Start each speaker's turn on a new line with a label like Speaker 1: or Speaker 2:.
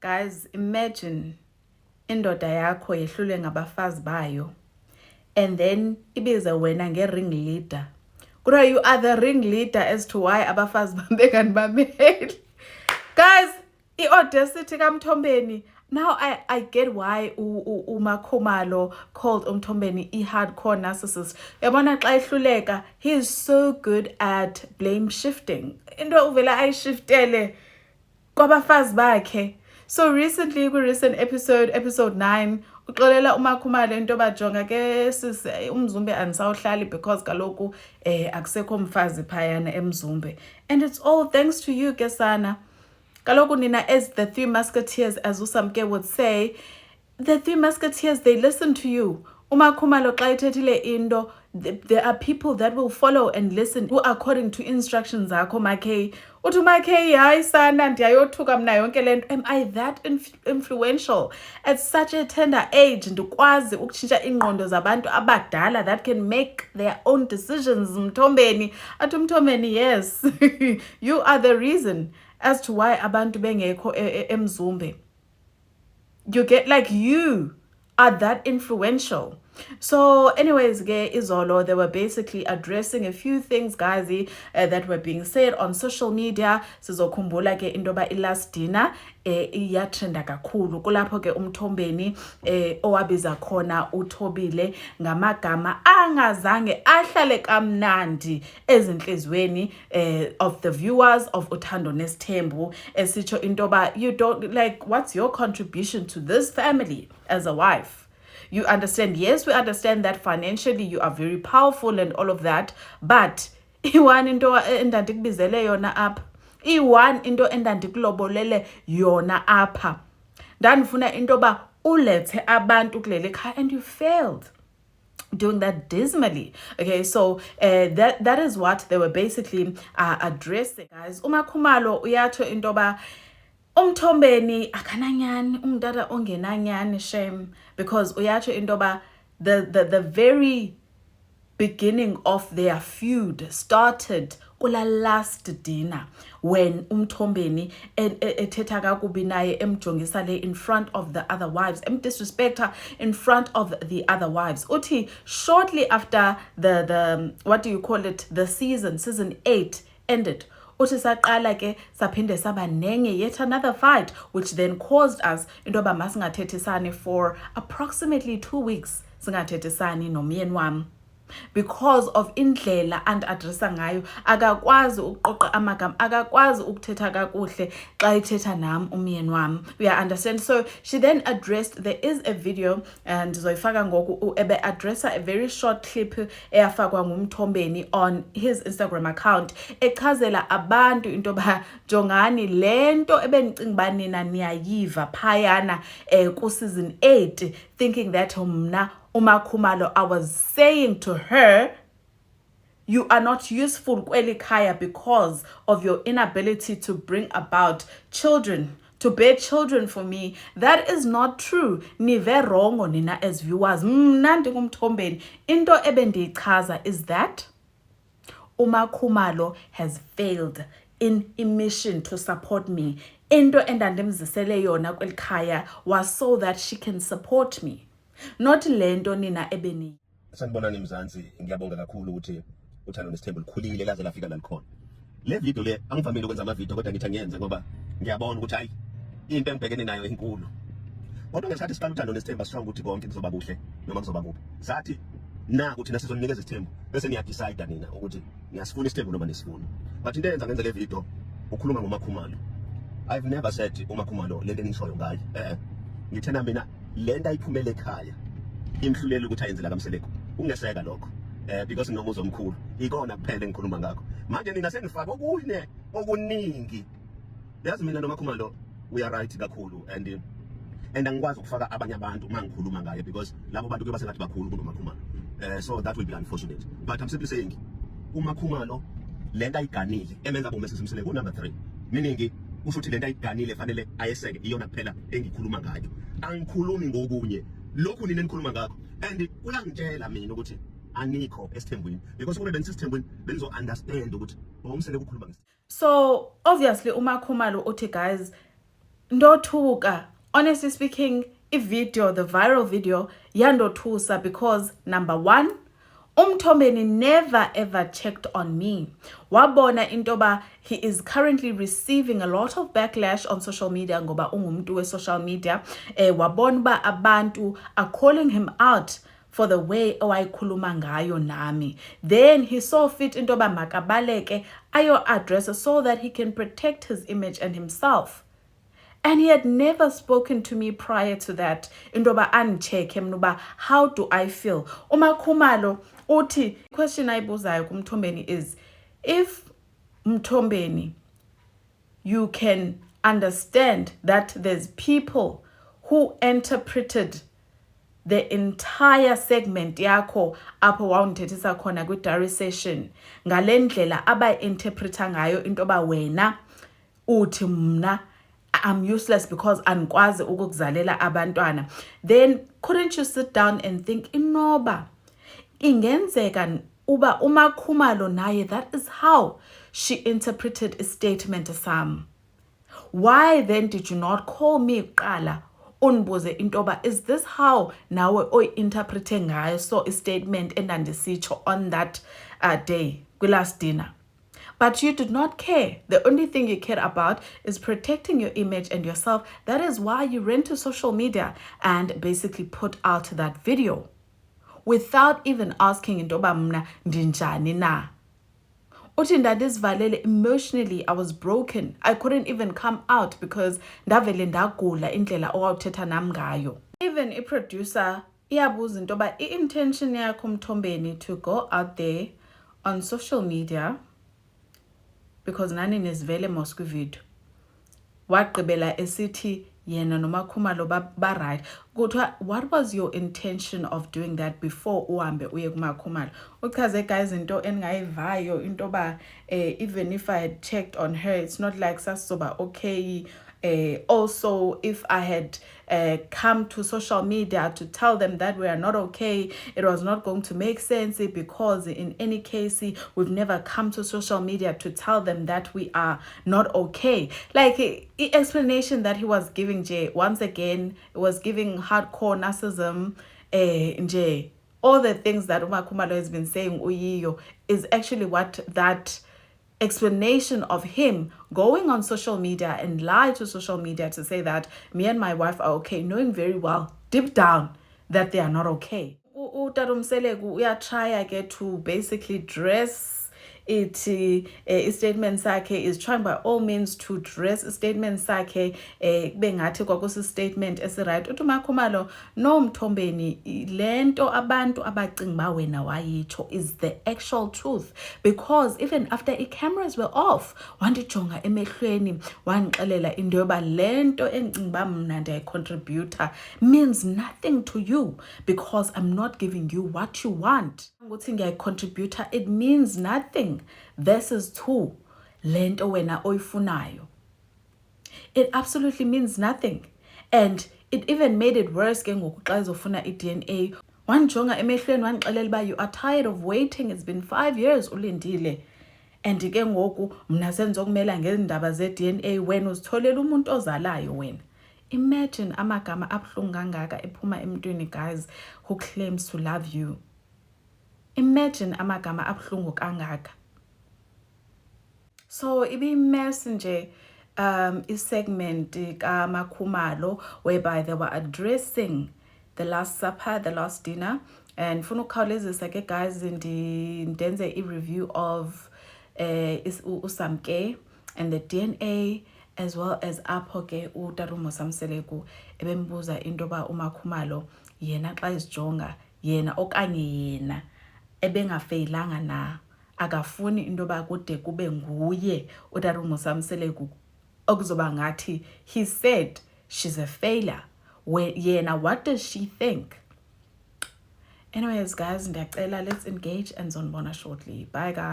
Speaker 1: Guys, imagine indoda yakho yehlule ngabafazi bayo and then ibize wena nge-ring leader. Kuthiwa you are the ring leader as to why abafazi benganibameli. Guys, i-audacity kaMthombeni. Now I get why uMakhumalo called uMthombeni i-hardcore narcissist. Yabona xa ehluleka, he is so good at blame shifting. Into uvela ayishiftele kwabafazi bakhe. So recently, recent episode 9, uxolela uMakhumalo into bajonga ke uMzumbe anisawuhlali because kaloku akusekho mfazi phayana eMzumbe. And it's all thanks to you, Kesana. Kaloku nina, as the Three Musketeers, as Usamke would say, the Three Musketeers, they listen to you. uMakhumalo xa ethethile into, there are people that will follow and listen according to instructions zakho, Makhe. Uthi uMakhe, hayi sana ndiyayothuka mna yonke lento. Am I that influential at such a tender age ndikwazi ukutshintsha ingqondo zabantu abadala that can make their own decisions? Mthombeni athi uMthombeni, yes. You are the reason as to why abantu bengekho eMzumbe. You get, like, you are that influential. So anyways, izolo, they were basically addressing a few things, guys, that were being said on social media. Sizokhumbula ke into ba ilast dinner iyatrenda kakhulu. Kulapho ke uMthombeni owabiza khona uThobile ngamagama angazange ahlale kamnandi ezinhlizweni of the viewers of Uthando Nesthembu, esitsho into ba, you don't, like, what's your contribution to this family as a wife? You understand? Yes, we understand that financially you are very powerful and all of that, but iwan into endandikubizele yona apha, iwan into endandikulobolele yona apha, ndanifuna into ba ulethe abantu kuleli khaya, and you failed doing that dismally. Okay, so that is what they were basically addressing, guys. uMakhumalo uyatsho into ba uMthombeni akananyani, ungutata ongenanyani, shame, because uyatsho into ba the very beginning of their feud started kula last dinner when uMthombeni ethetha kakubi naye, emjongisa le in front of the other wives, disrespect her in front of the other wives. Uthi shortly after the what do you call it, the season 8 ended, uthi saqala ke saphinde saba nenye, yet another fight, which then caused us into yoba masingathethisani for approximately 2 weeks, singathethisani nomyeni wam, because of indlela and addressa ngayo. Akakwazi ukuqoqa amagama, akakwazi ukuthetha kakuhle xa ithetha nam umyeni wam. We understand. So she then addressed, there is a video and zoyifaka ngoku, ebe addressa a very short clip eyafakwa nguMthombeni on his Instagram account, echazela abantu into ba jongani lento ebenicinga ba nina niyayiva phayana ku season 8, thinking that mna uMakhumalo, I was saying to her, you are not useful kweli khaya because of your inability to bring about children, to bear children for me. That is not true. Nive wrong nina as viewers. Mna ndingumthombeni, into ebendiyichaza is that uMakhumalo has failed in a mission to support me. Into endandimzisele yona kweli khaya was so that she can support me, not lento nina ebeni.
Speaker 2: Sanibonani Mzansi, ngiyabonga kakhulu ukuthi Uthando Nesthembu likhulile laze lafika la likhona. Le video le angivamile ukwenza ama video kodwa ngithi ngiyenze ngoba ngiyabona ukuthi hayi into engibhekene nayo inkulu. Kodwa ngesikhathi siqala Uthando Nesthembu asisho ukuthi konke kuzoba buhle noma kuzoba kubi. Sathi na ukuthi na sizonikeza isithembu bese niya decide nina ukuthi niyasifuna isithembu noma nisifuna. But into eyenza ngenze le video ukhuluma ngoMakhumalo. I've never said uMakhumalo lento engishoyo ngayo. Ngithena mina lento ayiphumele ekhaya imhlulela ukuthi ayenzela kaMseleko ungeseka lokho because nginomuzo omkhulu ikona kuphela engikhuluma ngakho. Manje nina senifaka okune okuningi. Yazi mina noMakhumalo we are right kakhulu, and angikwazi ukufaka abanye abantu mangikhuluma ngaye because labo bantu kuba sengathi bakhulu kunoMakhumalo. So that will be unfortunate, but I'm simply saying uMakhumalo lento ayiganile emenza bomese simseleko number 3, meaning usho ukuthi lento ayiganile fanele ayeseke iyona kuphela engikhuluma ngayo. Angikhulumi ngokunye lokhu nina nikhuluma ngakho, and uyangitshela mina ukuthi anikho esithembweni because kube benisithembweni benizo understand ukuthi umseleko ukhuluma ngisi.
Speaker 1: So obviously uMakhumalo uthi, guys, ndothuka. Honestly speaking, the viral video, yandothusa because number one, Umthombeni never ever checked on me. Wabona intoba he is currently receiving a lot of backlash on social media ngoba ungumuntu we social media. Wabona ba abantu are calling him out for the way owayikhuluma ngayo nami. Then he saw fit intoba makabaleke ayo address so that he can protect his image and himself. And he had never spoken to me prior to that. Indoba ancheck mnuba, how do I feel? Khumalo uthi, question ayibuzayo kuMthombeni is, if Mthombeni, you can understand that there's people who interpreted the entire segment yakho apho wawundithethisa khona kwi-diary session ngale ndlela abayi-interpreta ngayo intoba wena uthi mna I'm useless because anikwazi ukukuzalela abantwana, then couldn't you sit down and think, inoba ingenzeka uba uMakhumalo naye that is how she interpreted a statement sam? Why then did you not call me kuqala unbuze intoba, is this how nawe oyi-interprete ngayo so a statement endandisitsho on that day kwi-last dinner? But you did not care. The only thing you cared about is protecting your image and yourself. That is why you ran to social media and basically put out that video without even asking intoba mna ndinjani na. Uthi ndadizivalele emotionally, I was broken. I couldn't even come out because ndavele ndagula indlela owawuthetha nam ngayo. Even i-producer iyabuza intoba i-intention yakho Mthombeni to go out there on social media, because nani nezivele mos kwi-video, wagqibela esithi yena noMakhumalo ba-right. Kuthiwa, what was your intention of doing that before uhambe uye kuMakhumalo? Uchaze guys into engayivayo intoba even if I had checked on her, it's not like sasoba okay. Also, if I had come to social media to tell them that we are not okay, it was not going to make sense because in any case, we've never come to social media to tell them that we are not okay. Like, the explanation that he was giving, Jay, once again, it was giving hardcore narcissism, Jay. All the things that uMakhumalo has been saying, Uyiyo, is actually what that explanation of him going on social media and lie to social media to say that me and my wife are okay, knowing very well deep down that they are not okay. Utata Mseleku uyatry ke to basically dress it statement sakhe, is trying by all means to dress statement sakhe bengathi kwakusi statement esiright. Uthi uMakhumalo no Mthombeni, lento abantu abacinga ba wena wayitsho is the actual truth, because even after the cameras were off wandijonga emehlweni wandixelela into yoba lento endicinga ba mna ndiyayicontributor means nothing to you because I'm not giving you what you want. Ukuthi ngiyayicontributor, it means nothing versus 2 lento wena oyifunayo. It absolutely means nothing. And it even made it worse ke ngoku xa izofuna i-DNA. Wanjonga emehlweni wandixelela uba you are tired of waiting, it's been 5 years ulindile. And ke ngoku mna senzokumela ngendaba ze-DNA wena uzitholela umuntu ozalayo wena. Imagine amagama abuhlungu kangaka ephuma emntwini, guys, who claims to love you. Imagine amagama abuhlungu kangaka. So ibi mess nje segment kaMakhumalo whereby they were addressing the Last Supper, the last dinner, and funa ukukhawulezisa ke guys ndenze i-review of uSamke and the DNA, as well as apho ke uTarumosa Mseleku ebembuza intoba uMakhumalo yena xa isijonga yena okanye yena ebengafeyilanga na, akafuni intoba kude kube nguye uTarumosa Mseleku okuzoba ngathi he said she's a failure. Yena, what does she think? Anyways guys, ndiyacela, let's engage and zonibona shortly. Bye guys.